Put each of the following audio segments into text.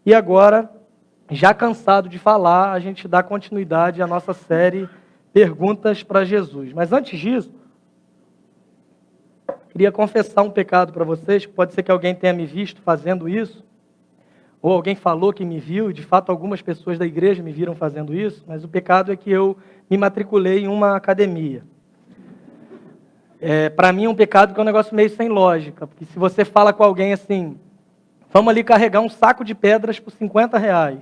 E agora, já cansado de falar, a gente dá continuidade à nossa série Perguntas para Jesus. Mas antes disso, queria confessar um pecado para vocês, pode ser que alguém tenha me visto fazendo isso, ou alguém falou que me viu, e de fato algumas pessoas da igreja me viram fazendo isso, mas o pecado é que eu me matriculei em uma academia. Para mim é um pecado que é um negócio meio sem lógica, porque se você fala com alguém assim, vamos ali carregar um saco de pedras por R$50,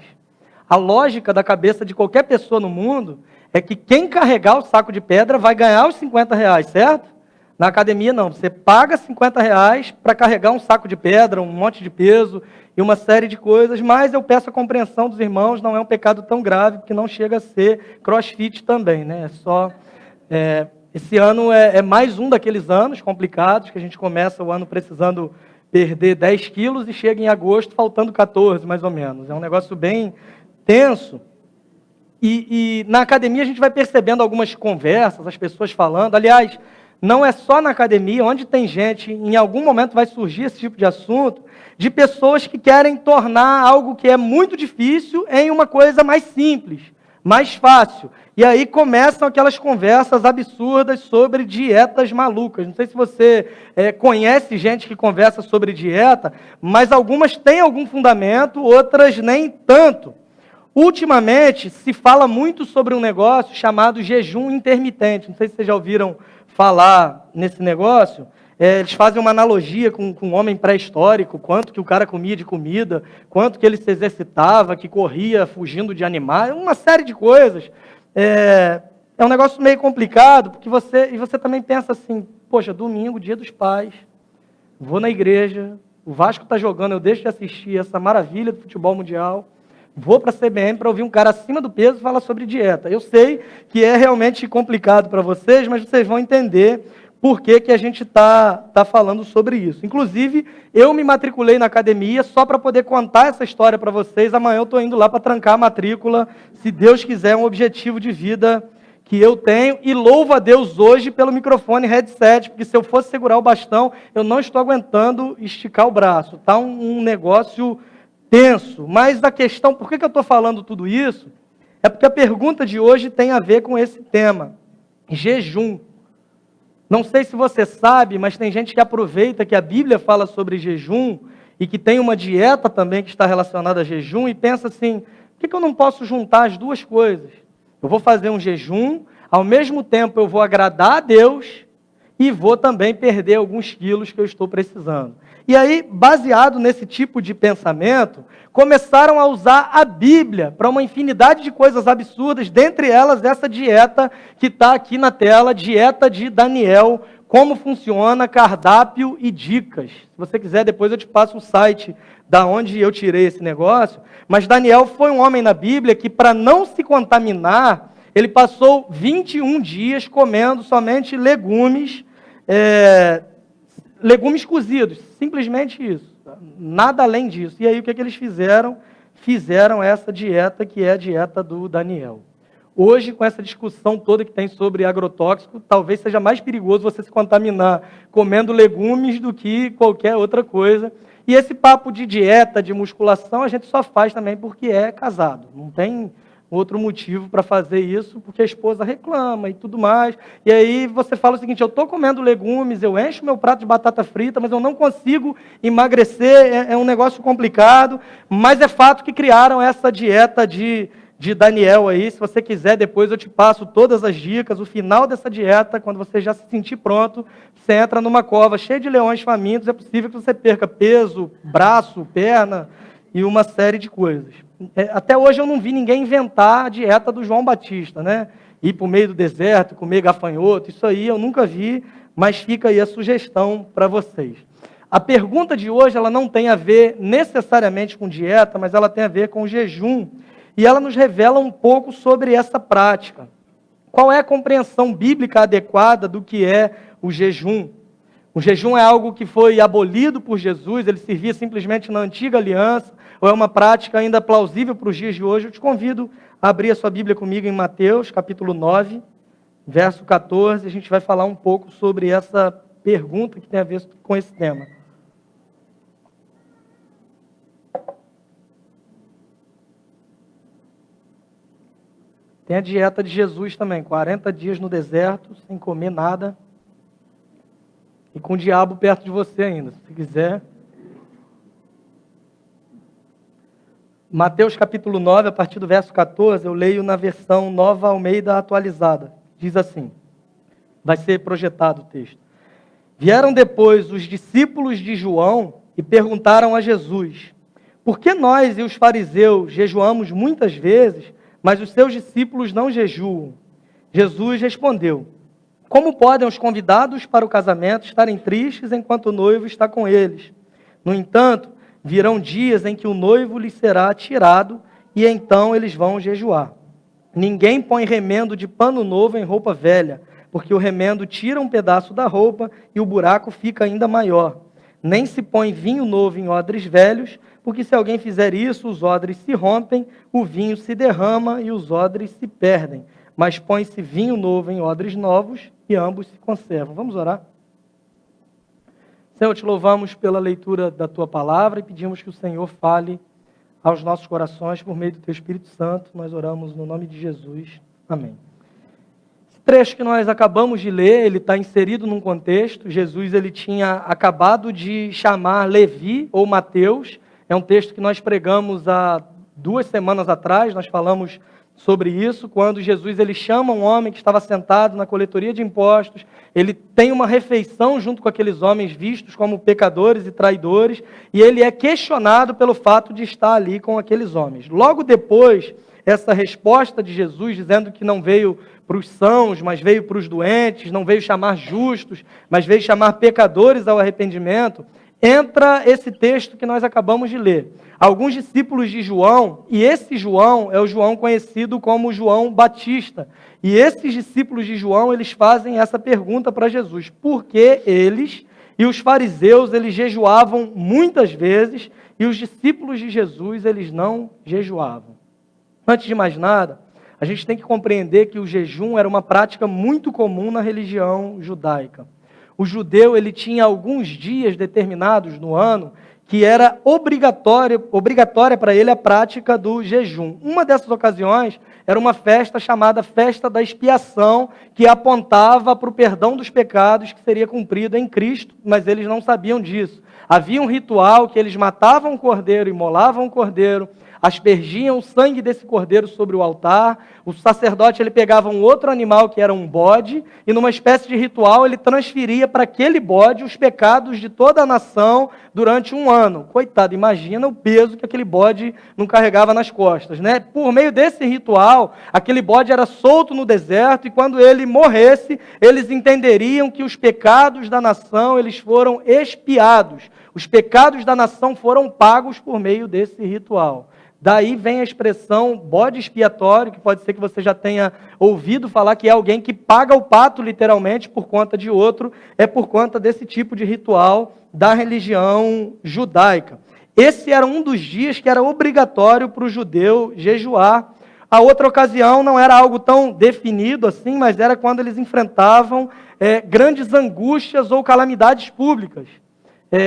a lógica da cabeça de qualquer pessoa no mundo é que quem carregar o saco de pedra vai ganhar os R$50, certo? Na academia não, você paga R$50 para carregar um saco de pedra, um monte de peso e uma série de coisas, mas eu peço a compreensão dos irmãos, não é um pecado tão grave, porque não chega a ser crossfit também, né? Esse ano é mais um daqueles anos complicados, que a gente começa o ano precisando perder 10 quilos e chega em agosto faltando 14, mais ou menos. É um negócio bem tenso. E na academia a gente vai percebendo algumas conversas, as pessoas falando. Aliás, não é só na academia, onde tem gente, em algum momento vai surgir esse tipo de assunto, de pessoas que querem tornar algo que é muito difícil em uma coisa mais simples, mais fácil. E aí começam aquelas conversas absurdas sobre dietas malucas. Não sei se você conhece gente que conversa sobre dieta, mas algumas têm algum fundamento, outras nem tanto. Ultimamente, se fala muito sobre um negócio chamado jejum intermitente. Não sei se vocês já ouviram falar nesse negócio. Eles fazem uma analogia com um homem pré-histórico, quanto que o cara comia de comida, quanto que ele se exercitava, que corria fugindo de animais, uma série de coisas. É um negócio meio complicado, porque você também pensa assim, poxa, domingo, dia dos pais, vou na igreja, o Vasco está jogando, eu deixo de assistir essa maravilha do futebol mundial, vou para a CBN para ouvir um cara acima do peso falar sobre dieta. Eu sei que é realmente complicado para vocês, mas vocês vão entender por que a gente está falando sobre isso. Inclusive, eu me matriculei na academia só para poder contar essa história para vocês. Amanhã eu estou indo lá para trancar a matrícula, se Deus quiser, é um objetivo de vida que eu tenho. E louvo a Deus hoje pelo microfone headset, porque se eu fosse segurar o bastão, eu não estou aguentando esticar o braço. Está um negócio tenso. Mas a questão, por que eu estou falando tudo isso? É porque a pergunta de hoje tem a ver com esse tema, jejum. Não sei se você sabe, mas tem gente que aproveita que a Bíblia fala sobre jejum e que tem uma dieta também que está relacionada a jejum e pensa assim, por que eu não posso juntar as duas coisas? Eu vou fazer um jejum, ao mesmo tempo eu vou agradar a Deus e vou também perder alguns quilos que eu estou precisando. E aí, baseado nesse tipo de pensamento, começaram a usar a Bíblia para uma infinidade de coisas absurdas, dentre elas essa dieta que está aqui na tela, dieta de Daniel, como funciona, cardápio e dicas. Se você quiser, depois eu te passo o site da onde eu tirei esse negócio. Mas Daniel foi um homem na Bíblia que, para não se contaminar, ele passou 21 dias comendo somente legumes, legumes cozidos, simplesmente isso, nada além disso. E aí o que eles fizeram? Fizeram essa dieta que é a dieta do Daniel. Hoje, com essa discussão toda que tem sobre agrotóxico, talvez seja mais perigoso você se contaminar comendo legumes do que qualquer outra coisa. E esse papo de dieta, de musculação, a gente só faz também porque é casado. Não tem outro motivo para fazer isso, porque a esposa reclama e tudo mais. E aí você fala o seguinte, eu estou comendo legumes, eu encho meu prato de batata frita, mas eu não consigo emagrecer, é um negócio complicado, mas é fato que criaram essa dieta de Daniel aí. Se você quiser, depois eu te passo todas as dicas. O final dessa dieta, quando você já se sentir pronto, você entra numa cova cheia de leões famintos, é possível que você perca peso, braço, perna e uma série de coisas. Até hoje eu não vi ninguém inventar a dieta do João Batista, né? Ir para o meio do deserto, comer gafanhoto, isso aí eu nunca vi, mas fica aí a sugestão para vocês. A pergunta de hoje, ela não tem a ver necessariamente com dieta, mas ela tem a ver com jejum, e ela nos revela um pouco sobre essa prática. Qual é a compreensão bíblica adequada do que é o jejum? O jejum é algo que foi abolido por Jesus, ele servia simplesmente na antiga aliança, ou é uma prática ainda plausível para os dias de hoje? Eu te convido a abrir a sua Bíblia comigo em Mateus, capítulo 9, verso 14. A gente vai falar um pouco sobre essa pergunta que tem a ver com esse tema. Tem a dieta de Jesus também, 40 dias no deserto, sem comer nada. E com o diabo perto de você ainda, se quiser. Mateus capítulo 9, a partir do verso 14, eu leio na versão Nova Almeida atualizada. Diz assim, vai ser projetado o texto. Vieram depois os discípulos de João e perguntaram a Jesus, por que nós e os fariseus jejuamos muitas vezes, mas os seus discípulos não jejuam? Jesus respondeu, como podem os convidados para o casamento estarem tristes enquanto o noivo está com eles? No entanto, virão dias em que o noivo lhes será tirado e então eles vão jejuar. Ninguém põe remendo de pano novo em roupa velha, porque o remendo tira um pedaço da roupa e o buraco fica ainda maior. Nem se põe vinho novo em odres velhos, porque se alguém fizer isso, os odres se rompem, o vinho se derrama e os odres se perdem. Mas põe-se vinho novo em odres novos e ambos se conservam. Vamos orar? Senhor, te louvamos pela leitura da Tua palavra e pedimos que o Senhor fale aos nossos corações por meio do Teu Espírito Santo. Nós oramos no nome de Jesus. Amém. Esse trecho que nós acabamos de ler, ele está inserido num contexto. Jesus ele tinha acabado de chamar Levi ou Mateus. É um texto que nós pregamos há 2 semanas atrás, nós falamos sobre isso, quando Jesus ele chama um homem que estava sentado na coletoria de impostos, ele tem uma refeição junto com aqueles homens vistos como pecadores e traidores, e ele é questionado pelo fato de estar ali com aqueles homens. Logo depois, essa resposta de Jesus, dizendo que não veio para os sãos, mas veio para os doentes, não veio chamar justos, mas veio chamar pecadores ao arrependimento, entra esse texto que nós acabamos de ler. Alguns discípulos de João, e esse João é o João conhecido como João Batista, e esses discípulos de João, eles fazem essa pergunta para Jesus, por que eles e os fariseus, eles jejuavam muitas vezes, e os discípulos de Jesus, eles não jejuavam? Antes de mais nada, a gente tem que compreender que o jejum era uma prática muito comum na religião judaica. O judeu ele tinha alguns dias determinados no ano que era obrigatória para ele a prática do jejum. Uma dessas ocasiões era uma festa chamada Festa da Expiação, que apontava para o perdão dos pecados que seria cumprido em Cristo, mas eles não sabiam disso. Havia um ritual que eles matavam um cordeiro, imolavam um cordeiro, aspergiam o sangue desse cordeiro sobre o altar, o sacerdote ele pegava um outro animal que era um bode, e numa espécie de ritual ele transferia para aquele bode os pecados de toda a nação durante um ano. Coitado, imagina o peso que aquele bode não carregava nas costas, né? Por meio desse ritual, aquele bode era solto no deserto, e quando ele morresse, eles entenderiam que os pecados da nação eles foram expiados. Os pecados da nação foram pagos por meio desse ritual. Daí vem a expressão bode expiatório, que pode ser que você já tenha ouvido falar que é alguém que paga o pato literalmente por conta de outro, é por conta desse tipo de ritual da religião judaica. Esse era um dos dias que era obrigatório para o judeu jejuar. A outra ocasião não era algo tão definido assim, mas era quando eles enfrentavam grandes angústias ou calamidades públicas.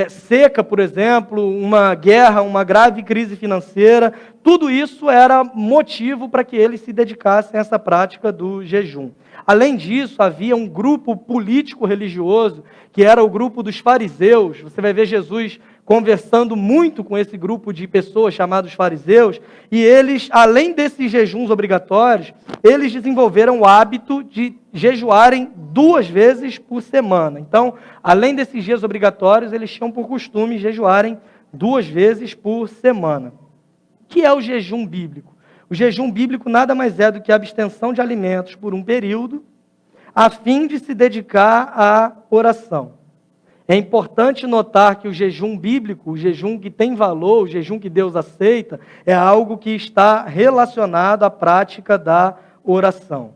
Seca, por exemplo, uma guerra, uma grave crise financeira, tudo isso era motivo para que eles se dedicassem a essa prática do jejum. Além disso, havia um grupo político-religioso, que era o grupo dos fariseus. Você vai ver Jesus conversando muito com esse grupo de pessoas chamados fariseus, e eles, além desses jejuns obrigatórios, eles desenvolveram o hábito de jejuarem 2 vezes por semana. Então, além desses dias obrigatórios, eles tinham por costume jejuarem 2 vezes por semana. O que é o jejum bíblico? O jejum bíblico nada mais é do que a abstenção de alimentos por um período, a fim de se dedicar à oração. É importante notar que o jejum bíblico, o jejum que tem valor, o jejum que Deus aceita, é algo que está relacionado à prática da oração.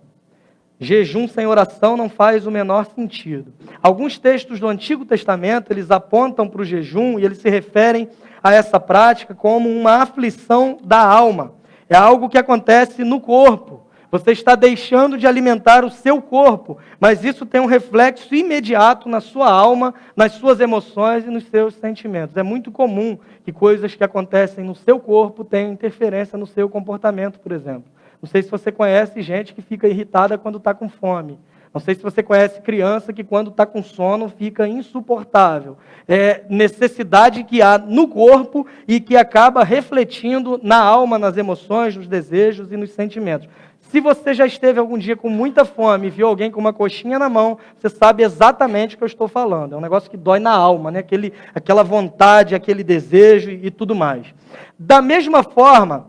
Jejum sem oração não faz o menor sentido. Alguns textos do Antigo Testamento, eles apontam para o jejum e eles se referem a essa prática como uma aflição da alma. É algo que acontece no corpo. Você está deixando de alimentar o seu corpo, mas isso tem um reflexo imediato na sua alma, nas suas emoções e nos seus sentimentos. É muito comum que coisas que acontecem no seu corpo tenham interferência no seu comportamento, por exemplo. Não sei se você conhece gente que fica irritada quando está com fome. Não sei se você conhece criança que quando está com sono fica insuportável. É necessidade que há no corpo e que acaba refletindo na alma, nas emoções, nos desejos e nos sentimentos. Se você já esteve algum dia com muita fome e viu alguém com uma coxinha na mão, você sabe exatamente o que eu estou falando. É um negócio que dói na alma, né? Aquela vontade, aquele desejo e tudo mais. Da mesma forma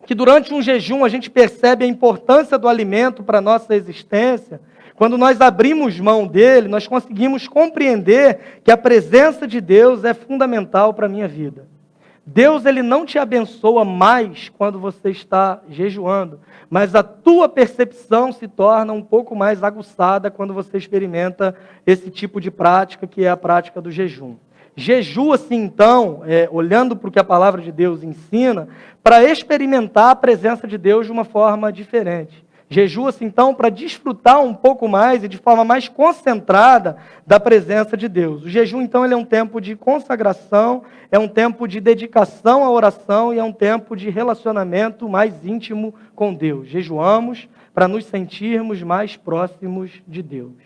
que durante um jejum a gente percebe a importância do alimento para a nossa existência, quando nós abrimos mão dele, nós conseguimos compreender que a presença de Deus é fundamental para a minha vida. Deus, ele não te abençoa mais quando você está jejuando, mas a tua percepção se torna um pouco mais aguçada quando você experimenta esse tipo de prática, que é a prática do jejum. Jejua-se, então, olhando para o que a palavra de Deus ensina, para experimentar a presença de Deus de uma forma diferente. Jejua-se, então, para desfrutar um pouco mais e de forma mais concentrada da presença de Deus. O jejum, então, ele é um tempo de consagração, é um tempo de dedicação à oração e é um tempo de relacionamento mais íntimo com Deus. Jejuamos para nos sentirmos mais próximos de Deus.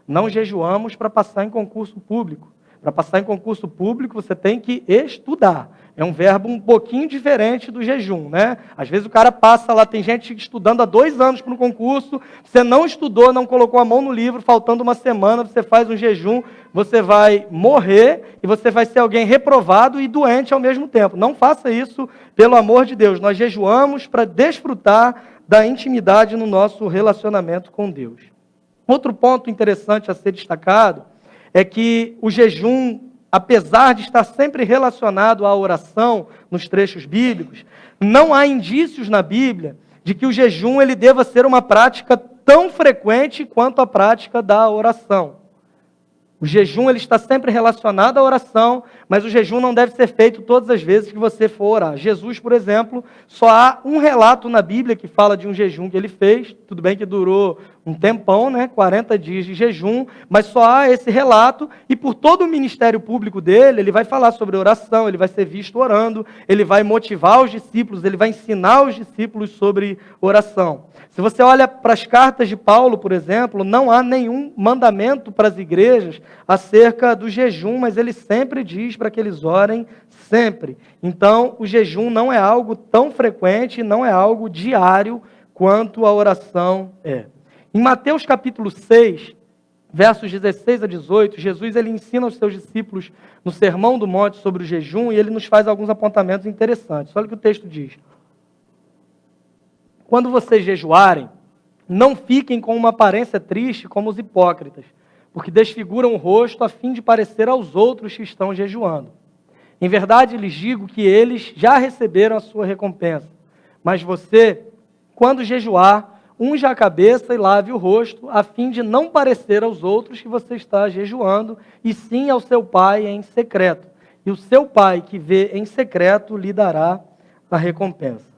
Não jejuamos para passar em concurso público. Para passar em concurso público, você tem que estudar. É um verbo um pouquinho diferente do jejum, né? Às vezes o cara passa lá, tem gente estudando há 2 anos para um concurso, você não estudou, não colocou a mão no livro, faltando uma semana, você faz um jejum, você vai morrer e você vai ser alguém reprovado e doente ao mesmo tempo. Não faça isso, pelo amor de Deus. Nós jejuamos para desfrutar da intimidade no nosso relacionamento com Deus. Outro ponto interessante a ser destacado é que o jejum, apesar de estar sempre relacionado à oração nos trechos bíblicos, não há indícios na Bíblia de que o jejum ele deva ser uma prática tão frequente quanto a prática da oração. O jejum ele está sempre relacionado à oração, mas o jejum não deve ser feito todas as vezes que você for orar. Jesus, por exemplo, só há um relato na Bíblia que fala de um jejum que ele fez. Tudo bem que durou um tempão, né? 40 dias de jejum, mas só há esse relato e por todo o ministério público dele, ele vai falar sobre oração, ele vai ser visto orando, ele vai motivar os discípulos, ele vai ensinar os discípulos sobre oração. Se você olha para as cartas de Paulo, por exemplo, não há nenhum mandamento para as igrejas acerca do jejum, mas ele sempre diz para que eles orem sempre. Então, o jejum não é algo tão frequente, não é algo diário quanto a oração é. Em Mateus capítulo 6, versos 16 a 18, Jesus ele ensina aos seus discípulos no Sermão do Monte sobre o jejum e ele nos faz alguns apontamentos interessantes. Olha o que o texto diz. Quando vocês jejuarem, não fiquem com uma aparência triste como os hipócritas, porque desfiguram o rosto a fim de parecer aos outros que estão jejuando. Em verdade, lhes digo que eles já receberam a sua recompensa. Mas você, quando jejuar, unja a cabeça e lave o rosto, a fim de não parecer aos outros que você está jejuando, e sim ao seu Pai em secreto. E o seu Pai que vê em secreto lhe dará a recompensa.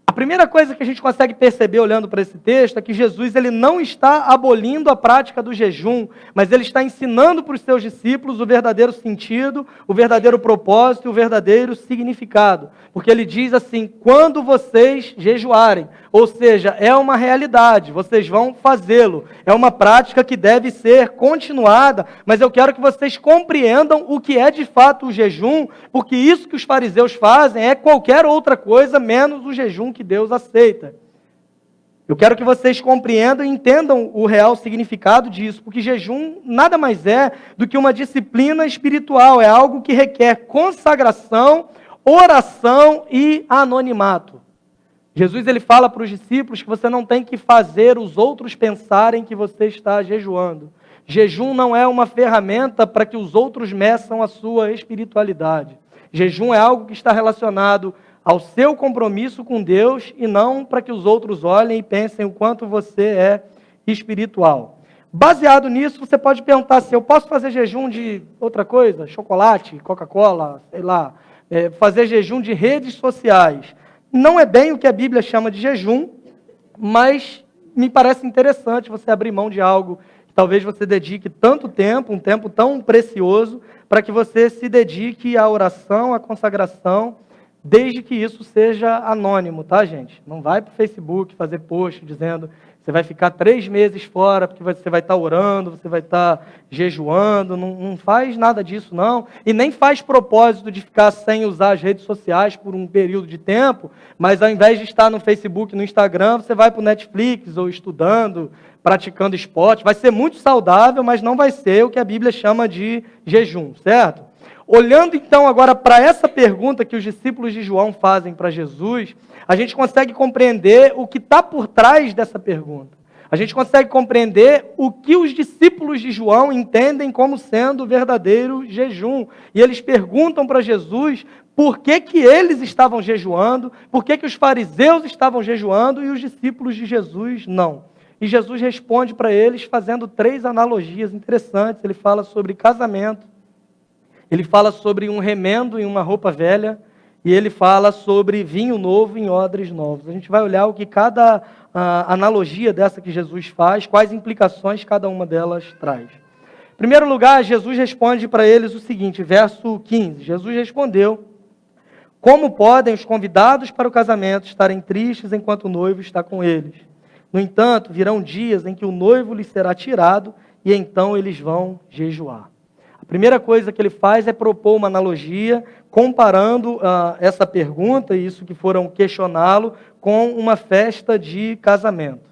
A primeira coisa que a gente consegue perceber olhando para esse texto é que Jesus ele não está abolindo a prática do jejum, mas ele está ensinando para os seus discípulos o verdadeiro sentido, o verdadeiro propósito e o verdadeiro significado. Porque ele diz assim, quando vocês jejuarem, ou seja, é uma realidade, vocês vão fazê-lo. É uma prática que deve ser continuada, mas eu quero que vocês compreendam o que é de fato o jejum, porque isso que os fariseus fazem é qualquer outra coisa menos o jejum que Deus aceita. Eu quero que vocês compreendam e entendam o real significado disso, porque jejum nada mais é do que uma disciplina espiritual, é algo que requer consagração, oração e anonimato. Jesus ele fala para os discípulos que você não tem que fazer os outros pensarem que você está jejuando. Jejum não é uma ferramenta para que os outros meçam a sua espiritualidade. Jejum é algo que está relacionado ao seu compromisso com Deus e não para que os outros olhem e pensem o quanto você é espiritual. Baseado nisso, você pode perguntar se eu posso fazer jejum de outra coisa, chocolate, Coca-Cola, sei lá, fazer jejum de redes sociais. Não é bem o que a Bíblia chama de jejum, mas me parece interessante você abrir mão de algo que talvez você dedique tanto tempo, um tempo tão precioso, para que você se dedique à oração, à consagração desde que isso seja anônimo, tá, gente? Não vai para o Facebook fazer post dizendo que você vai ficar 3 meses fora, porque você vai estar orando, você vai estar jejuando, não faz nada disso, não. E nem faz propósito de ficar sem usar as redes sociais por um período de tempo, mas ao invés de estar no Facebook, no Instagram, você vai para o Netflix, ou estudando, praticando esporte. Vai ser muito saudável, mas não vai ser o que a Bíblia chama de jejum, certo? Olhando então agora para essa pergunta que os discípulos de João fazem para Jesus, a gente consegue compreender o que está por trás dessa pergunta. A gente consegue compreender o que os discípulos de João entendem como sendo o verdadeiro jejum. E eles perguntam para Jesus por que eles estavam jejuando, por que os fariseus estavam jejuando e os discípulos de Jesus não. E Jesus responde para eles fazendo 3 analogias interessantes. Ele fala sobre casamento, ele fala sobre um remendo em uma roupa velha, e ele fala sobre vinho novo em odres novos. A gente vai olhar o que cada analogia dessa que Jesus faz, quais implicações cada uma delas traz. Em primeiro lugar, Jesus responde para eles o seguinte, verso 15. Jesus respondeu: como podem os convidados para o casamento estarem tristes enquanto o noivo está com eles? No entanto, virão dias em que o noivo lhes será tirado, e então eles vão jejuar. A primeira coisa que ele faz é propor uma analogia, comparando essa pergunta, e isso que foram questioná-lo, com uma festa de casamento.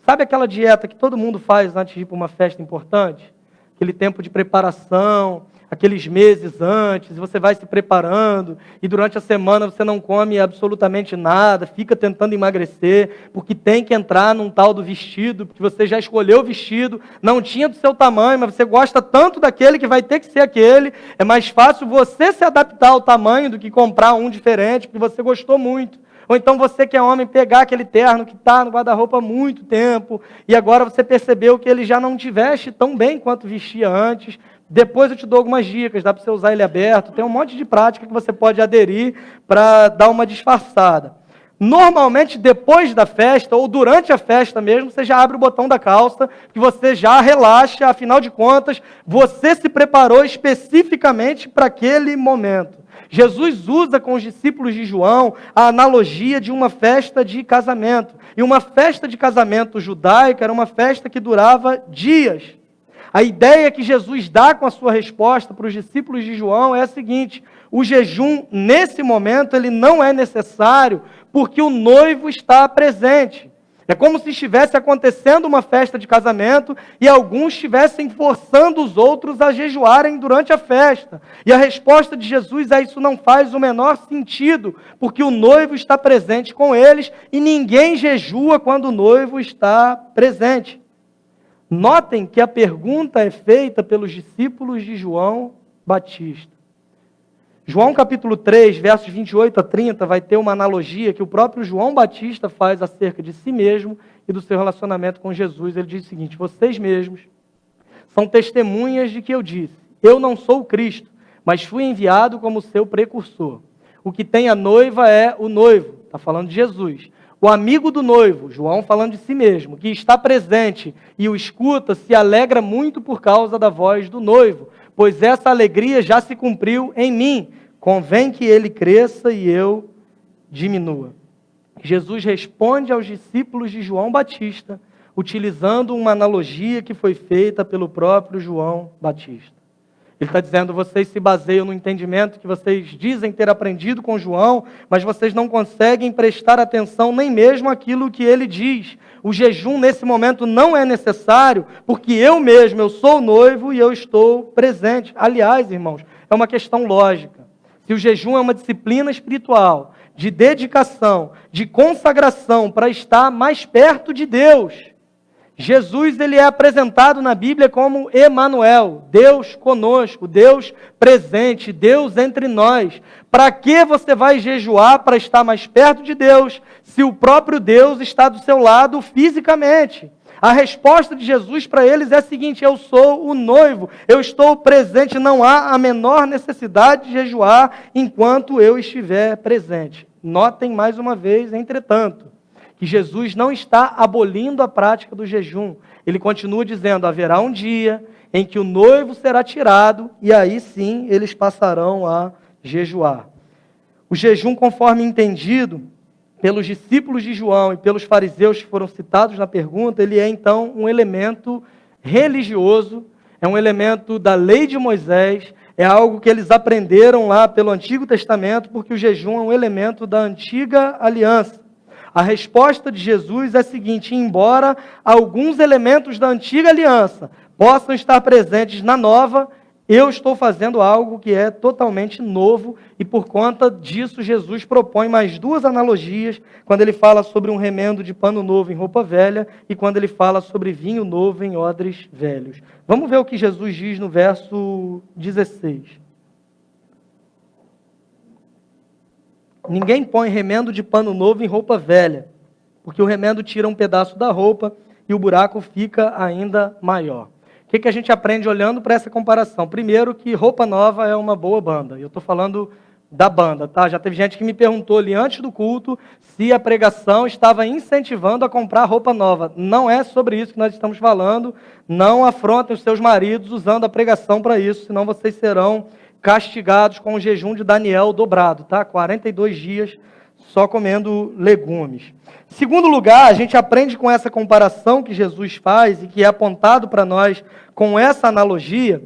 Sabe aquela dieta que todo mundo faz antes de ir para uma festa importante? Aquele tempo de preparação, aqueles meses antes, você vai se preparando, e durante a semana você não come absolutamente nada, fica tentando emagrecer, porque tem que entrar num tal do vestido, porque você já escolheu o vestido, não tinha do seu tamanho, mas você gosta tanto daquele que vai ter que ser aquele, é mais fácil você se adaptar ao tamanho do que comprar um diferente, porque você gostou muito. Ou então você que é homem, pegar aquele terno que está no guarda-roupa há muito tempo, e agora você percebeu que ele já não te veste tão bem quanto vestia antes. Depois eu te dou algumas dicas, dá para você usar ele aberto, tem um monte de prática que você pode aderir para dar uma disfarçada. Normalmente, depois da festa, ou durante a festa mesmo, você já abre o botão da calça, que você já relaxa, afinal de contas, você se preparou especificamente para aquele momento. Jesus usa com os discípulos de João a analogia de uma festa de casamento. E uma festa de casamento judaica era uma festa que durava dias. A ideia que Jesus dá com a sua resposta para os discípulos de João é a seguinte: o jejum, nesse momento, ele não é necessário porque o noivo está presente. É como se estivesse acontecendo uma festa de casamento e alguns estivessem forçando os outros a jejuarem durante a festa. E a resposta de Jesus é: isso não faz o menor sentido, porque o noivo está presente com eles e ninguém jejua quando o noivo está presente. Notem que a pergunta é feita pelos discípulos de João Batista. João capítulo 3, versos 28 a 30, vai ter uma analogia que o próprio João Batista faz acerca de si mesmo e do seu relacionamento com Jesus. Ele diz o seguinte: vocês mesmos são testemunhas de que eu disse, eu não sou o Cristo, mas fui enviado como seu precursor. O que tem a noiva é o noivo, está falando de Jesus. O amigo do noivo, João falando de si mesmo, que está presente e o escuta, se alegra muito por causa da voz do noivo, pois essa alegria já se cumpriu em mim. Convém que ele cresça e eu diminua. Jesus responde aos discípulos de João Batista, utilizando uma analogia que foi feita pelo próprio João Batista. Ele está dizendo: vocês se baseiam no entendimento que vocês dizem ter aprendido com João, mas vocês não conseguem prestar atenção nem mesmo àquilo que ele diz. O jejum nesse momento não é necessário, porque eu mesmo, eu sou o noivo e eu estou presente. Aliás, irmãos, é uma questão lógica. Se o jejum é uma disciplina espiritual, de dedicação, de consagração para estar mais perto de Deus, Jesus, ele é apresentado na Bíblia como Emanuel, Deus conosco, Deus presente, Deus entre nós. Para que você vai jejuar para estar mais perto de Deus, se o próprio Deus está do seu lado fisicamente? A resposta de Jesus para eles é a seguinte: eu sou o noivo, eu estou presente, não há a menor necessidade de jejuar enquanto eu estiver presente. Notem mais uma vez, entretanto, que Jesus não está abolindo a prática do jejum. Ele continua dizendo: haverá um dia em que o noivo será tirado e aí sim eles passarão a jejuar. O jejum, conforme entendido pelos discípulos de João e pelos fariseus que foram citados na pergunta, ele é então um elemento religioso, é um elemento da lei de Moisés, é algo que eles aprenderam lá pelo Antigo Testamento, porque o jejum é um elemento da antiga aliança. A resposta de Jesus é a seguinte: embora alguns elementos da antiga aliança possam estar presentes na nova, eu estou fazendo algo que é totalmente novo, e por conta disso Jesus propõe mais duas analogias, quando ele fala sobre um remendo de pano novo em roupa velha, e quando ele fala sobre vinho novo em odres velhos. Vamos ver o que Jesus diz no verso 16. Ninguém põe remendo de pano novo em roupa velha, porque o remendo tira um pedaço da roupa e o buraco fica ainda maior. O que a gente aprende olhando para essa comparação? Primeiro, que Roupa Nova é uma boa banda. Eu estou falando da banda, tá? Já teve gente que me perguntou ali antes do culto se a pregação estava incentivando a comprar roupa nova. Não é sobre isso que nós estamos falando. Não afrontem os seus maridos usando a pregação para isso, senão vocês serão castigados com o jejum de Daniel dobrado, tá? 42 dias só comendo legumes. Segundo lugar, a gente aprende com essa comparação que Jesus faz e que é apontado para nós com essa analogia,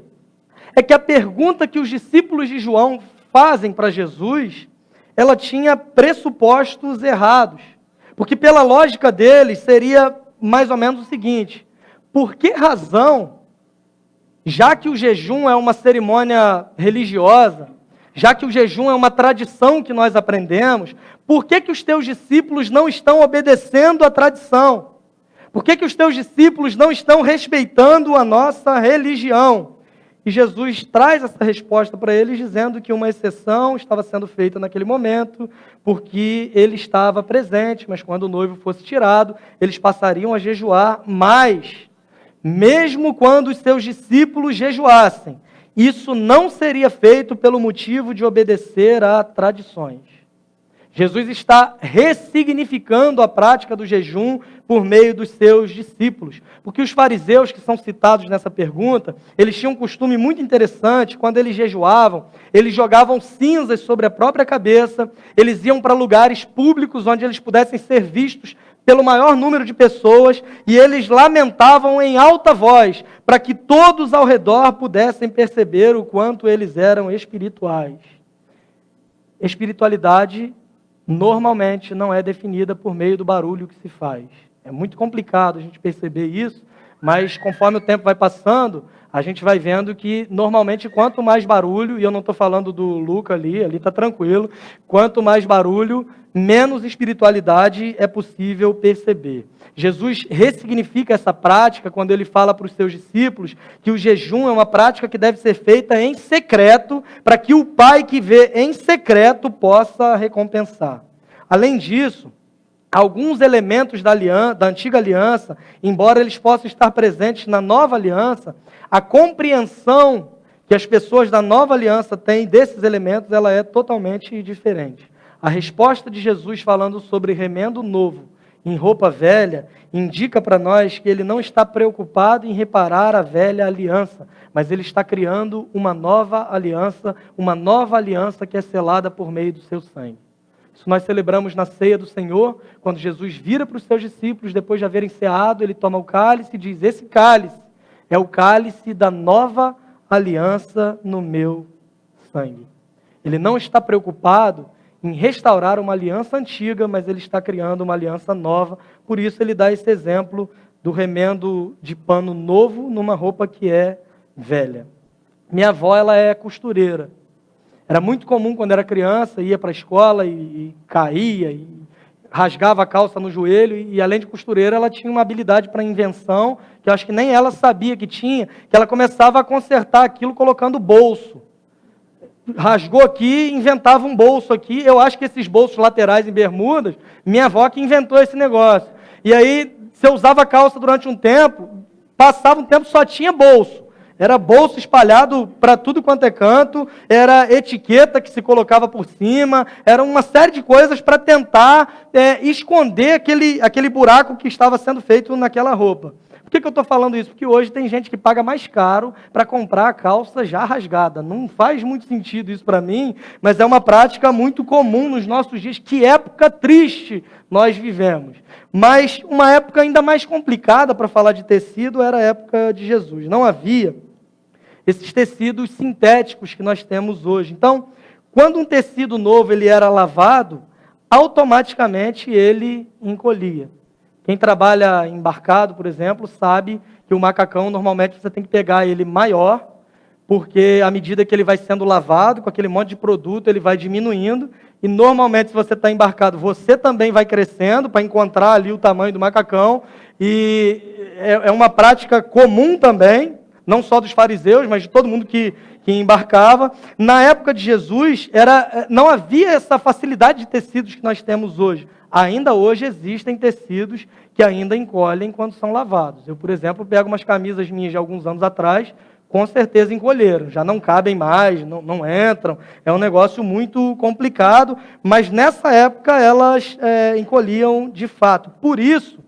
é que a pergunta que os discípulos de João fazem para Jesus, ela tinha pressupostos errados. Porque pela lógica deles seria mais ou menos o seguinte: por que razão, já que o jejum é uma cerimônia religiosa, já que o jejum é uma tradição que nós aprendemos, por que os teus discípulos não estão obedecendo à tradição? Por que os teus discípulos não estão respeitando a nossa religião? E Jesus traz essa resposta para eles, dizendo que uma exceção estava sendo feita naquele momento, porque ele estava presente, mas quando o noivo fosse tirado, eles passariam a jejuar, mas, mesmo quando os seus discípulos jejuassem, isso não seria feito pelo motivo de obedecer a tradições. Jesus está ressignificando a prática do jejum por meio dos seus discípulos. Porque os fariseus que são citados nessa pergunta, eles tinham um costume muito interessante: quando eles jejuavam, eles jogavam cinzas sobre a própria cabeça, eles iam para lugares públicos onde eles pudessem ser vistos pelo maior número de pessoas, e eles lamentavam em alta voz, para que todos ao redor pudessem perceber o quanto eles eram espirituais. Espiritualidade normalmente não é definida por meio do barulho que se faz. É muito complicado a gente perceber isso, mas conforme o tempo vai passando, a gente vai vendo que normalmente quanto mais barulho, e eu não estou falando do Luca ali está tranquilo, quanto mais barulho, menos espiritualidade é possível perceber. Jesus ressignifica essa prática quando ele fala para os seus discípulos que o jejum é uma prática que deve ser feita em secreto, para que o Pai que vê em secreto possa recompensar. Além disso, alguns elementos da antiga aliança, embora eles possam estar presentes na nova aliança, a compreensão que as pessoas da nova aliança têm desses elementos, ela é totalmente diferente. A resposta de Jesus falando sobre remendo novo em roupa velha indica para nós que ele não está preocupado em reparar a velha aliança, mas ele está criando uma nova aliança que é selada por meio do seu sangue. Isso nós celebramos na ceia do Senhor, quando Jesus vira para os seus discípulos, depois de haverem ceado, ele toma o cálice e diz: esse cálice é o cálice da nova aliança no meu sangue. Ele não está preocupado em restaurar uma aliança antiga, mas ele está criando uma aliança nova. Por isso ele dá esse exemplo do remendo de pano novo numa roupa que é velha. Minha avó, ela é costureira. Era muito comum quando era criança, ia para a escola e caía, e rasgava a calça no joelho, e além de costureira, ela tinha uma habilidade para invenção, que eu acho que nem ela sabia que tinha, que ela começava a consertar aquilo colocando bolso. Rasgou aqui, inventava um bolso aqui. Eu acho que esses bolsos laterais em bermudas, minha avó que inventou esse negócio. E aí, você usava a calça durante um tempo, passava um tempo, só tinha bolso. Era bolso espalhado para tudo quanto é canto, era etiqueta que se colocava por cima, era uma série de coisas para tentar esconder aquele buraco que estava sendo feito naquela roupa. Por que eu estou falando isso? Porque hoje tem gente que paga mais caro para comprar a calça já rasgada. Não faz muito sentido isso para mim, mas é uma prática muito comum nos nossos dias. Que época triste nós vivemos. Mas uma época ainda mais complicada para falar de tecido era a época de Jesus. Não havia esses tecidos sintéticos que nós temos hoje. Então, quando um tecido novo ele era lavado, automaticamente ele encolhia. Quem trabalha embarcado, por exemplo, sabe que o macacão, normalmente, você tem que pegar ele maior, porque à medida que ele vai sendo lavado, com aquele monte de produto, ele vai diminuindo, e normalmente, se você está embarcado, você também vai crescendo para encontrar ali o tamanho do macacão, e é uma prática comum também, não só dos fariseus, mas de todo mundo que embarcava. Na época de Jesus, não havia essa facilidade de tecidos que nós temos hoje. Ainda hoje existem tecidos que ainda encolhem quando são lavados. Eu, por exemplo, pego umas camisas minhas de alguns anos atrás, com certeza encolheram, já não cabem mais, não entram, é um negócio muito complicado, mas nessa época elas encolhiam de fato. Por isso,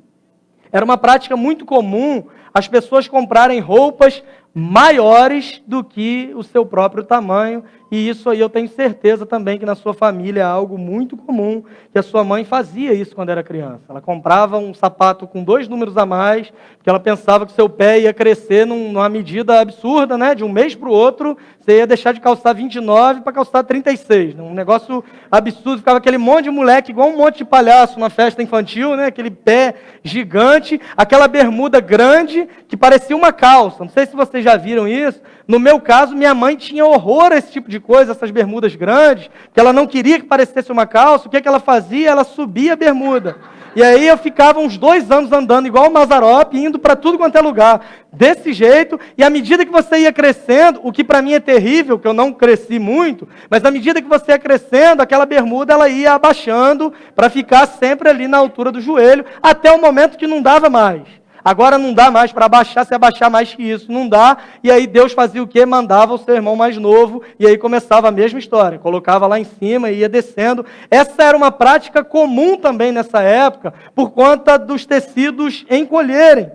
era uma prática muito comum as pessoas comprarem roupas maiores do que o seu próprio tamanho, e isso aí eu tenho certeza também que na sua família é algo muito comum, que a sua mãe fazia isso quando era criança. Ela comprava um sapato com 2 números a mais, porque ela pensava que o seu pé ia crescer numa medida absurda, né? De um mês para o outro, você ia deixar de calçar 29 para calçar 36. Um negócio absurdo, ficava aquele monte de moleque, igual um monte de palhaço na festa infantil, né? Aquele pé gigante, aquela bermuda grande, que parecia uma calça. Não sei se vocês já viram isso. No meu caso, minha mãe tinha horror a esse tipo de coisa, essas bermudas grandes, que ela não queria que parecesse uma calça. O que ela fazia? Ela subia a bermuda. E aí eu ficava uns 2 anos andando igual o Mazzaropi, indo para tudo quanto é lugar, desse jeito. E à medida que você ia crescendo, o que para mim é terrível, que eu não cresci muito, mas à medida que você ia crescendo, aquela bermuda ela ia abaixando para ficar sempre ali na altura do joelho, até o momento que não dava mais. Agora não dá mais para abaixar, se abaixar mais que isso, não dá. E aí Deus fazia o quê? Mandava o seu irmão mais novo, e aí começava a mesma história. Colocava lá em cima e ia descendo. Essa era uma prática comum também nessa época, por conta dos tecidos encolherem.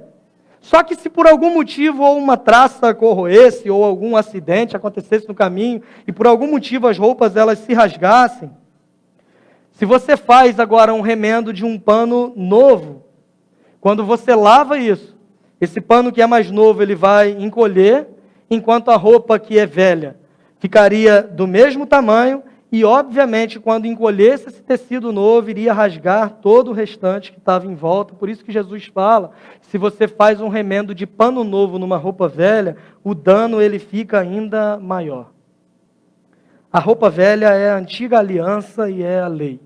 Só que se por algum motivo ou uma traça corroesse, ou algum acidente acontecesse no caminho, e por algum motivo as roupas elas se rasgassem, se você faz agora um remendo de um pano novo, quando você lava isso, esse pano que é mais novo, ele vai encolher, enquanto a roupa que é velha ficaria do mesmo tamanho e, obviamente, quando encolhesse esse tecido novo, iria rasgar todo o restante que estava em volta. Por isso que Jesus fala, se você faz um remendo de pano novo numa roupa velha, o dano ele fica ainda maior. A roupa velha é a antiga aliança e é a lei.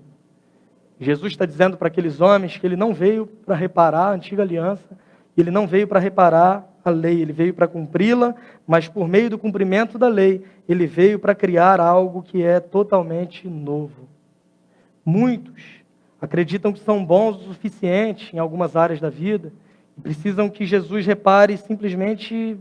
Jesus está dizendo para aqueles homens que ele não veio para reparar a antiga aliança, ele não veio para reparar a lei, ele veio para cumpri-la, mas por meio do cumprimento da lei, ele veio para criar algo que é totalmente novo. Muitos acreditam que são bons o suficiente em algumas áreas da vida, e precisam que Jesus repare simplesmente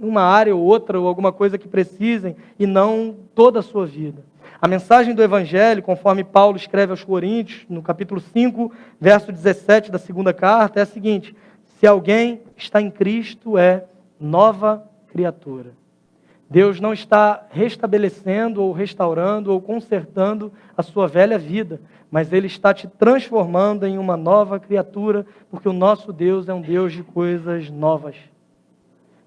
uma área ou outra, ou alguma coisa que precisem, e não toda a sua vida. A mensagem do Evangelho, conforme Paulo escreve aos Coríntios, no capítulo 5, verso 17 da segunda carta, é a seguinte: se alguém está em Cristo, é nova criatura. Deus não está restabelecendo, ou restaurando, ou consertando a sua velha vida, mas Ele está te transformando em uma nova criatura, porque o nosso Deus é um Deus de coisas novas.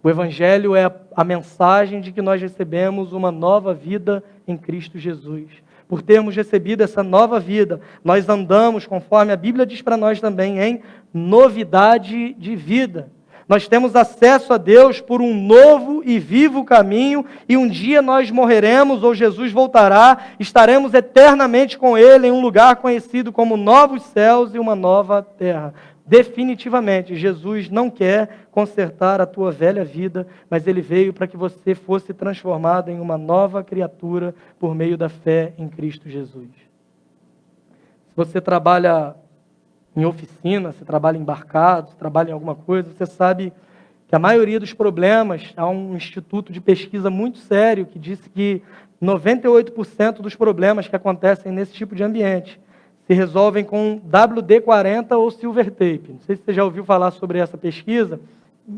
O Evangelho é a mensagem de que nós recebemos uma nova vida em Cristo Jesus. Por termos recebido essa nova vida, nós andamos, conforme a Bíblia diz para nós também, em novidade de vida. Nós temos acesso a Deus por um novo e vivo caminho, e um dia nós morreremos, ou Jesus voltará, estaremos eternamente com Ele em um lugar conhecido como novos céus e uma nova terra. Definitivamente, Jesus não quer consertar a tua velha vida, mas Ele veio para que você fosse transformado em uma nova criatura por meio da fé em Cristo Jesus. Se você trabalha em oficina, se trabalha embarcado, se trabalha em alguma coisa, você sabe que a maioria dos problemas, há um instituto de pesquisa muito sério que disse que 98% dos problemas que acontecem nesse tipo de ambiente se resolvem com WD-40 ou Silver Tape. Não sei se você já ouviu falar sobre essa pesquisa.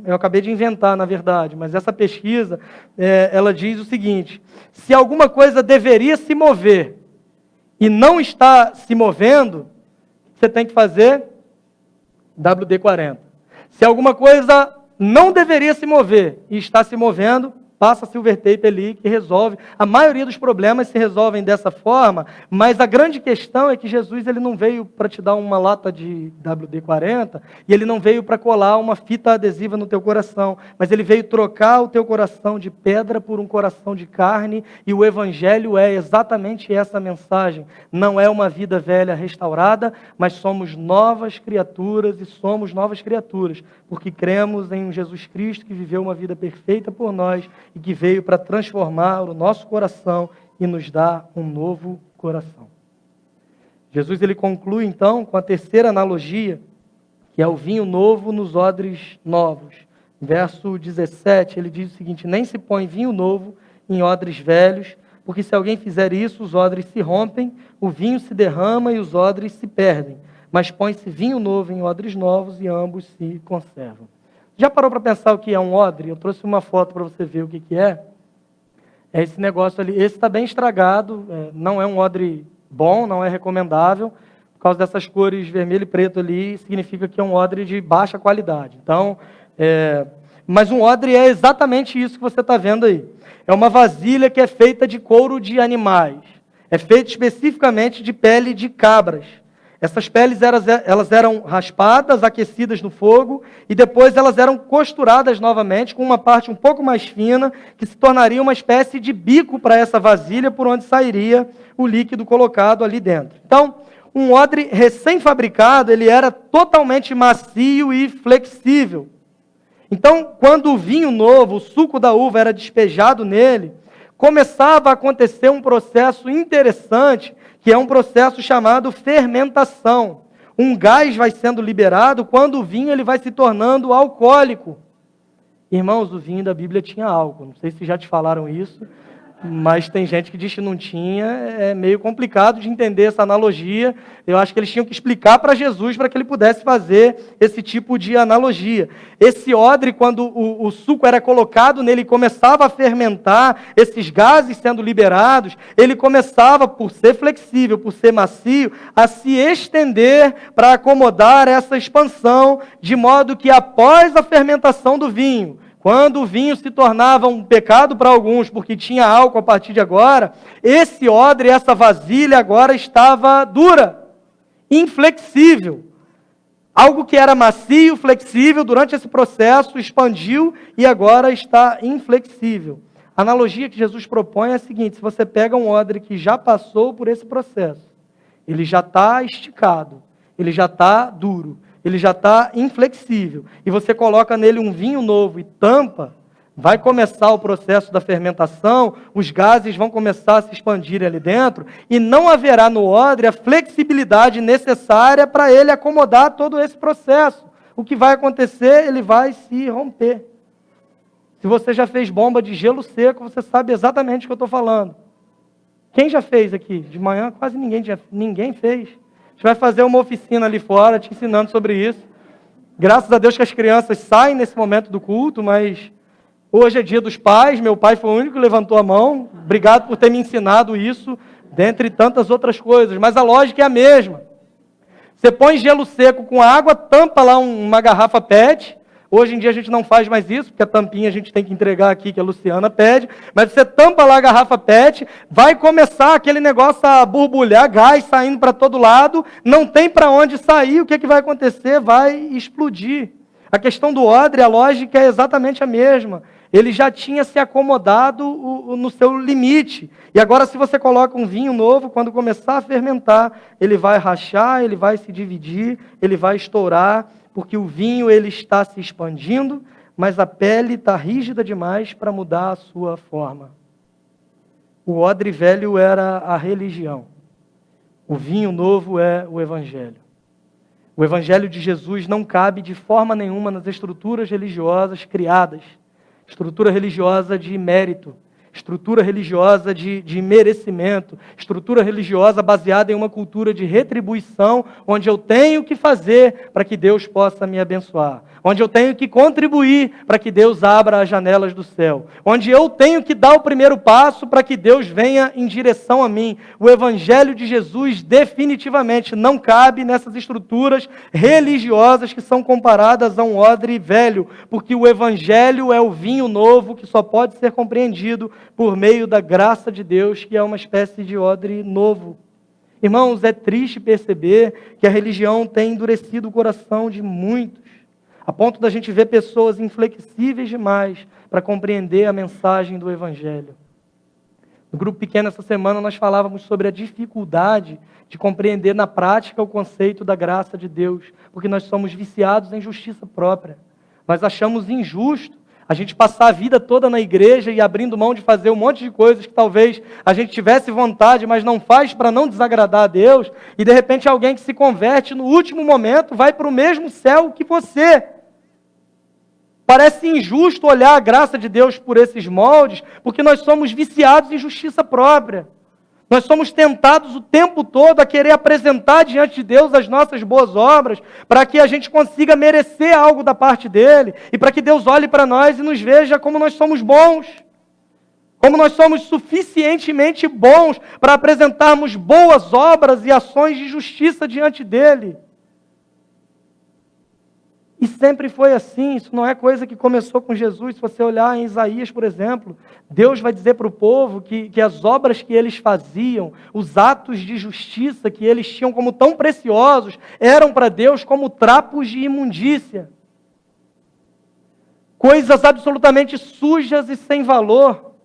Eu acabei de inventar, na verdade, mas essa pesquisa, ela diz o seguinte: se alguma coisa deveria se mover e não está se movendo, você tem que fazer WD-40. Se alguma coisa não deveria se mover e está se movendo, passa Silver Tape ali que resolve. A maioria dos problemas se resolvem dessa forma, mas a grande questão é que Jesus ele não veio para te dar uma lata de WD-40 e ele não veio para colar uma fita adesiva no teu coração, mas ele veio trocar o teu coração de pedra por um coração de carne, e o Evangelho é exatamente essa mensagem. Não é uma vida velha restaurada, mas somos novas criaturas, e somos novas criaturas, porque cremos em um Jesus Cristo que viveu uma vida perfeita por nós, e que veio para transformar o nosso coração e nos dar um novo coração. Jesus ele conclui então com a terceira analogia, que é o vinho novo nos odres novos. Verso 17, ele diz o seguinte: nem se põe vinho novo em odres velhos, porque se alguém fizer isso, os odres se rompem, o vinho se derrama e os odres se perdem. Mas põe-se vinho novo em odres novos e ambos se conservam. Já parou para pensar o que é um odre? Eu trouxe uma foto para você ver o que é. É esse negócio ali. Esse está bem estragado, não é um odre bom, não é recomendável. Por causa dessas cores vermelho e preto ali, significa que é um odre de baixa qualidade. Então, mas um odre é exatamente isso que você está vendo aí. É uma vasilha que é feita de couro de animais. É feita especificamente de pele de cabras. Essas peles elas eram raspadas, aquecidas no fogo, e depois elas eram costuradas novamente com uma parte um pouco mais fina, que se tornaria uma espécie de bico para essa vasilha, por onde sairia o líquido colocado ali dentro. Então, um odre recém-fabricado, ele era totalmente macio e flexível. Então, quando o vinho novo, o suco da uva era despejado nele, começava a acontecer um processo interessante, que é um processo chamado fermentação. Um gás vai sendo liberado quando o vinho ele vai se tornando alcoólico. Irmãos, o vinho da Bíblia tinha álcool. Não sei se já te falaram isso, mas tem gente que diz que não tinha. É meio complicado de entender essa analogia. Eu acho que eles tinham que explicar para Jesus para que ele pudesse fazer esse tipo de analogia. Esse odre, quando o suco era colocado nele e começava a fermentar, esses gases sendo liberados, ele começava, por ser flexível, por ser macio, a se estender para acomodar essa expansão, de modo que após a fermentação do vinho, quando o vinho se tornava um pecado para alguns, porque tinha álcool a partir de agora, esse odre, essa vasilha agora estava dura, inflexível. Algo que era macio, flexível, durante esse processo expandiu e agora está inflexível. A analogia que Jesus propõe é a seguinte: se você pega um odre que já passou por esse processo, ele já está esticado, ele já está duro, ele já está inflexível, e você coloca nele um vinho novo e tampa, vai começar o processo da fermentação, os gases vão começar a se expandir ali dentro, e não haverá no odre a flexibilidade necessária para ele acomodar todo esse processo. O que vai acontecer? Ele vai se romper. Se você já fez bomba de gelo seco, você sabe exatamente o que eu estou falando. Quem já fez aqui? De manhã quase ninguém fez. A gente vai fazer uma oficina ali fora, te ensinando sobre isso. Graças a Deus que as crianças saem nesse momento do culto, mas hoje é dia dos pais, meu pai foi o único que levantou a mão. Obrigado por ter me ensinado isso, dentre tantas outras coisas. Mas a lógica é a mesma. Você põe gelo seco com água, tampa lá uma garrafa PET. Hoje em dia a gente não faz mais isso, porque a tampinha a gente tem que entregar aqui, que a Luciana pede. Mas você tampa lá a garrafa PET, vai começar aquele negócio a borbulhar, gás saindo para todo lado, não tem para onde sair, o que vai acontecer? Vai explodir. A questão do odre, a lógica é exatamente a mesma. Ele já tinha se acomodado no seu limite. E agora, se você coloca um vinho novo, quando começar a fermentar, ele vai rachar, ele vai se dividir, ele vai estourar, porque o vinho ele está se expandindo, mas a pele está rígida demais para mudar a sua forma. O odre velho era a religião. O vinho novo é o Evangelho. O Evangelho de Jesus não cabe de forma nenhuma nas estruturas religiosas criadas. Estrutura religiosa de mérito. estrutura religiosa de merecimento, estrutura religiosa baseada em uma cultura de retribuição, onde eu tenho que fazer para que Deus possa me abençoar, onde eu tenho que contribuir para que Deus abra as janelas do céu, onde eu tenho que dar o primeiro passo para que Deus venha em direção a mim. O Evangelho de Jesus definitivamente não cabe nessas estruturas religiosas que são comparadas a um odre velho, porque o Evangelho é o vinho novo que só pode ser compreendido por meio da graça de Deus, que é uma espécie de odre novo. Irmãos, é triste perceber que a religião tem endurecido o coração de muitos, a ponto da gente ver pessoas inflexíveis demais para compreender a mensagem do Evangelho. No grupo pequeno essa semana nós falávamos sobre a dificuldade de compreender na prática o conceito da graça de Deus, porque nós somos viciados em justiça própria. Nós achamos injusto a gente passar a vida toda na igreja e abrindo mão de fazer um monte de coisas que talvez a gente tivesse vontade, mas não faz para não desagradar a Deus, e de repente alguém que se converte no último momento vai para o mesmo céu que você. Parece injusto olhar a graça de Deus por esses moldes, porque nós somos viciados em justiça própria. Nós somos tentados o tempo todo a querer apresentar diante de Deus as nossas boas obras, para que a gente consiga merecer algo da parte dele, e para que Deus olhe para nós e nos veja como nós somos bons, como nós somos suficientemente bons para apresentarmos boas obras e ações de justiça diante dele. E sempre foi assim, isso não é coisa que começou com Jesus. Se você olhar em Isaías, por exemplo, Deus vai dizer para o povo que as obras que eles faziam, os atos de justiça que eles tinham como tão preciosos, eram para Deus como trapos de imundícia. Coisas absolutamente sujas e sem valor,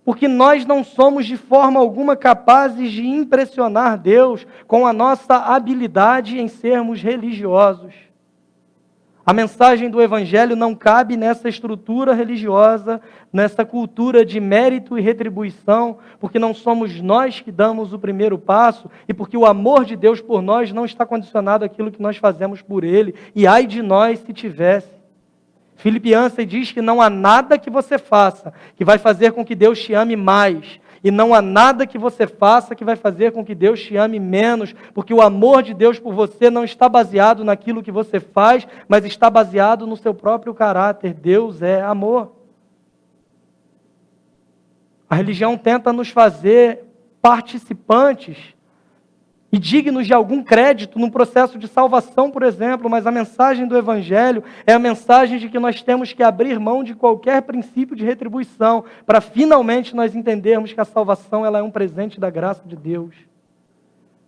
porque nós não somos de forma alguma capazes de impressionar Deus com a nossa habilidade em sermos religiosos. A mensagem do Evangelho não cabe nessa estrutura religiosa, nessa cultura de mérito e retribuição, porque não somos nós que damos o primeiro passo e porque o amor de Deus por nós não está condicionado àquilo que nós fazemos por Ele. E ai de nós se tivesse. Filipe Yancey diz que não há nada que você faça que vai fazer com que Deus te ame mais. E não há nada que você faça que vai fazer com que Deus te ame menos, porque o amor de Deus por você não está baseado naquilo que você faz, mas está baseado no seu próprio caráter. Deus é amor. A religião tenta nos fazer participantes e dignos de algum crédito no processo de salvação, por exemplo, mas a mensagem do Evangelho é a mensagem de que nós temos que abrir mão de qualquer princípio de retribuição para finalmente nós entendermos que a salvação ela é um presente da graça de Deus.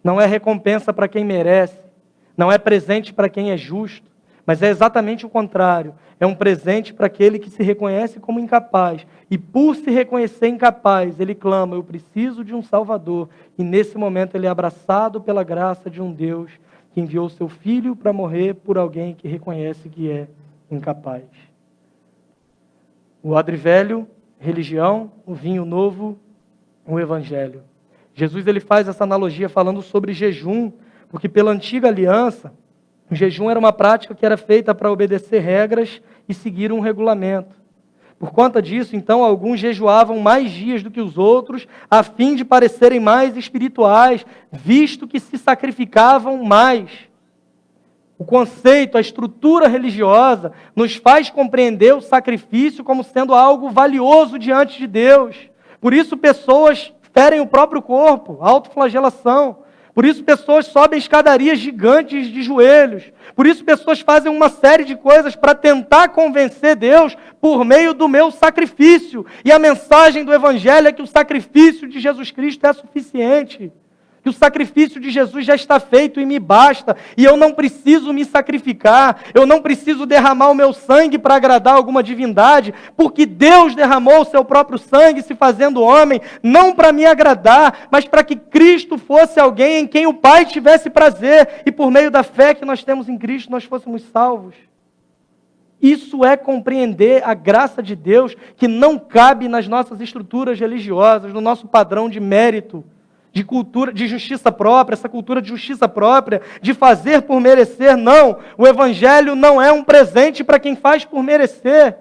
Não é recompensa para quem merece, não é presente para quem é justo, mas é exatamente o contrário. É um presente para aquele que se reconhece como incapaz. E por se reconhecer incapaz, ele clama, eu preciso de um Salvador. E nesse momento ele é abraçado pela graça de um Deus que enviou seu Filho para morrer por alguém que reconhece que é incapaz. O odre velho, religião, o vinho novo, o Evangelho. Jesus ele faz essa analogia falando sobre jejum, porque pela antiga aliança, o jejum era uma prática que era feita para obedecer regras e seguir um regulamento. Por conta disso, então, alguns jejuavam mais dias do que os outros, a fim de parecerem mais espirituais, visto que se sacrificavam mais. O conceito, a estrutura religiosa, nos faz compreender o sacrifício como sendo algo valioso diante de Deus. Por isso, pessoas ferem o próprio corpo, autoflagelação. Por isso pessoas sobem escadarias gigantes de joelhos. Por isso pessoas fazem uma série de coisas para tentar convencer Deus por meio do meu sacrifício. E a mensagem do Evangelho é que o sacrifício de Jesus Cristo é suficiente. Que o sacrifício de Jesus já está feito e me basta. E eu não preciso me sacrificar. Eu não preciso derramar o meu sangue para agradar alguma divindade. Porque Deus derramou o seu próprio sangue se fazendo homem. Não para me agradar, mas para que Cristo fosse alguém em quem o Pai tivesse prazer. E por meio da fé que nós temos em Cristo, nós fôssemos salvos. Isso é compreender a graça de Deus que não cabe nas nossas estruturas religiosas, no nosso padrão de mérito, de cultura, de justiça própria, essa cultura de justiça própria, de fazer por merecer. Não, o Evangelho não é um presente para quem faz por merecer.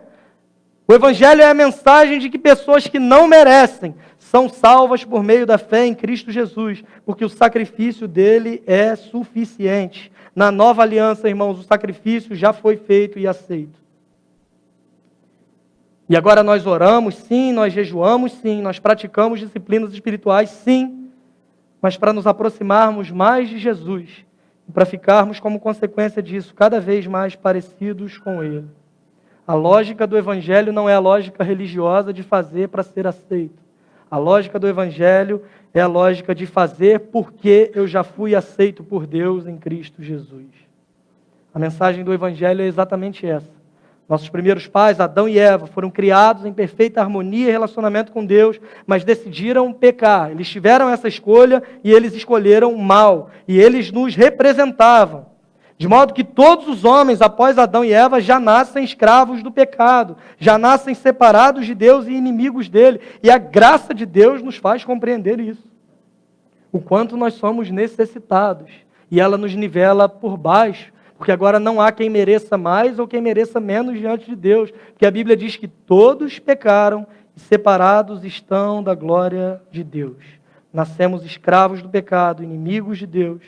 O Evangelho é a mensagem de que pessoas que não merecem são salvas por meio da fé em Cristo Jesus, porque o sacrifício dele é suficiente. Na nova aliança, irmãos, o sacrifício já foi feito e aceito. E agora nós oramos, sim, nós jejuamos, sim, nós praticamos disciplinas espirituais, sim, mas para nos aproximarmos mais de Jesus, e para ficarmos, como consequência disso, cada vez mais parecidos com Ele. A lógica do Evangelho não é a lógica religiosa de fazer para ser aceito. A lógica do Evangelho é a lógica de fazer porque eu já fui aceito por Deus em Cristo Jesus. A mensagem do Evangelho é exatamente essa. Nossos primeiros pais, Adão e Eva, foram criados em perfeita harmonia e relacionamento com Deus, mas decidiram pecar. Eles tiveram essa escolha e eles escolheram o mal. E eles nos representavam. De modo que todos os homens, após Adão e Eva, já nascem escravos do pecado, já nascem separados de Deus e inimigos dele. E a graça de Deus nos faz compreender isso. O quanto nós somos necessitados. E ela nos nivela por baixo, porque agora não há quem mereça mais ou quem mereça menos diante de Deus. Porque a Bíblia diz que todos pecaram e separados estão da glória de Deus. Nascemos escravos do pecado, inimigos de Deus.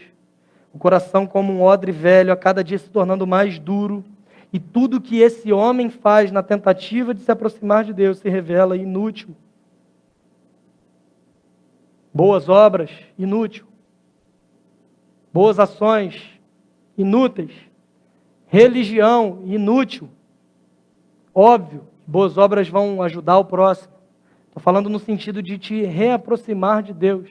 O coração como um odre velho, a cada dia se tornando mais duro. E tudo que esse homem faz na tentativa de se aproximar de Deus se revela inútil. Boas obras, inútil. Boas ações, inúteis. Religião, inútil. Óbvio, boas obras vão ajudar o próximo. Estou falando no sentido de te reaproximar de Deus.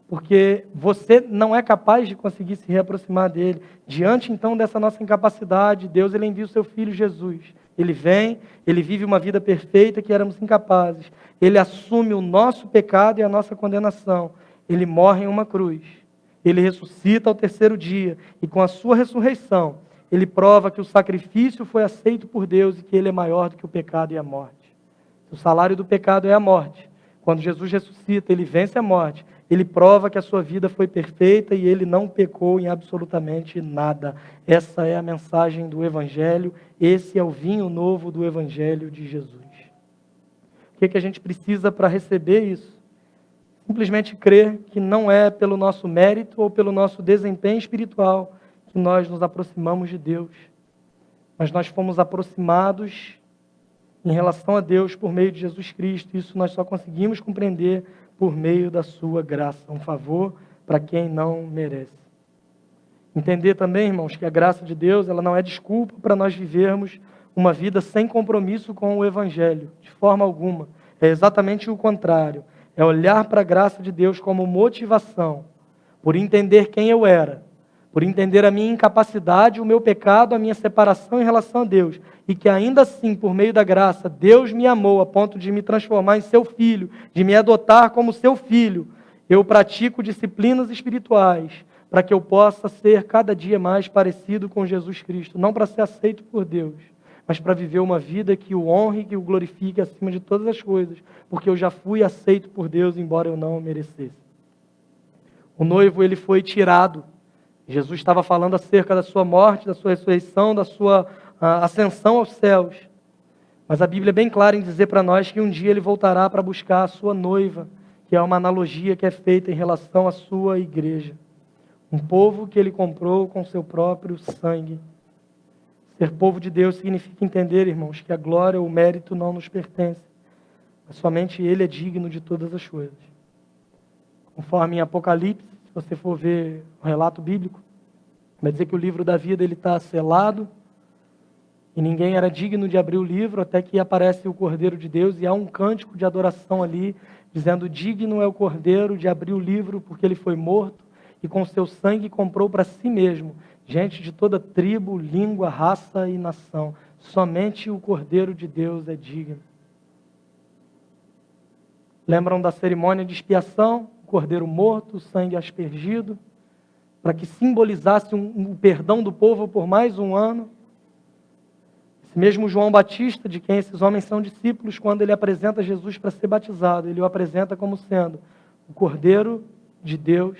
Porque você não é capaz de conseguir se reaproximar dele. Diante, então, dessa nossa incapacidade, Deus ele envia o seu Filho Jesus. Ele vem, ele vive uma vida perfeita que éramos incapazes. Ele assume o nosso pecado e a nossa condenação. Ele morre em uma cruz. Ele ressuscita ao terceiro dia. E com a sua ressurreição, ele prova que o sacrifício foi aceito por Deus e que ele é maior do que o pecado e a morte. O salário do pecado é a morte. Quando Jesus ressuscita, ele vence a morte. Ele prova que a sua vida foi perfeita e ele não pecou em absolutamente nada. Essa é a mensagem do Evangelho. Esse é o vinho novo do Evangelho de Jesus. O que a gente precisa para receber isso? Simplesmente crer que não é pelo nosso mérito ou pelo nosso desempenho espiritual que nós nos aproximamos de Deus. Mas nós fomos aproximados em relação a Deus por meio de Jesus Cristo. Isso nós só conseguimos compreender por meio da sua graça, um favor para quem não merece. Entender também, irmãos, que a graça de Deus ela não é desculpa para nós vivermos uma vida sem compromisso com o Evangelho, de forma alguma. É exatamente o contrário. É olhar para a graça de Deus como motivação, por entender quem eu era, por entender a minha incapacidade, o meu pecado, a minha separação em relação a Deus, e que ainda assim, por meio da graça, Deus me amou a ponto de me transformar em seu filho, de me adotar como seu filho. Eu pratico disciplinas espirituais para que eu possa ser cada dia mais parecido com Jesus Cristo, não para ser aceito por Deus, mas para viver uma vida que o honre, que o glorifique acima de todas as coisas, porque eu já fui aceito por Deus, embora eu não o merecesse. O noivo, ele foi tirado. Jesus estava falando acerca da sua morte, da sua ressurreição, da sua ascensão aos céus. Mas a Bíblia é bem clara em dizer para nós que um dia ele voltará para buscar a sua noiva, que é uma analogia que é feita em relação à sua igreja. Um povo que ele comprou com seu próprio sangue. Ser povo de Deus significa entender, irmãos, que a glória ou o mérito não nos pertence, mas somente ele é digno de todas as coisas. Conforme em Apocalipse, se você for ver o relato bíblico, vai dizer que o livro da vida está selado e ninguém era digno de abrir o livro até que aparece o Cordeiro de Deus e há um cântico de adoração ali, dizendo: digno é o Cordeiro de abrir o livro porque ele foi morto e com seu sangue comprou para si mesmo gente de toda tribo, língua, raça e nação. Somente o Cordeiro de Deus é digno. Lembram da cerimônia de expiação? Cordeiro morto, sangue aspergido, para que simbolizasse o perdão do povo por mais um ano. Esse mesmo João Batista, de quem esses homens são discípulos, quando ele apresenta Jesus para ser batizado, ele o apresenta como sendo o Cordeiro de Deus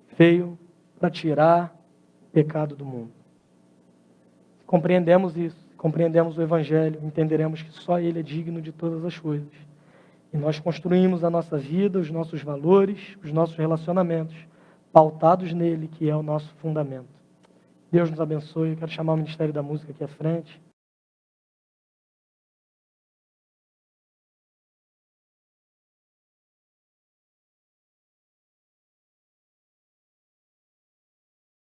que veio para tirar o pecado do mundo. Se compreendemos isso, compreendemos o Evangelho, entenderemos que só Ele é digno de todas as coisas. E nós construímos a nossa vida, os nossos valores, os nossos relacionamentos, pautados nele, que é o nosso fundamento. Deus nos abençoe. Eu quero chamar o Ministério da Música aqui à frente.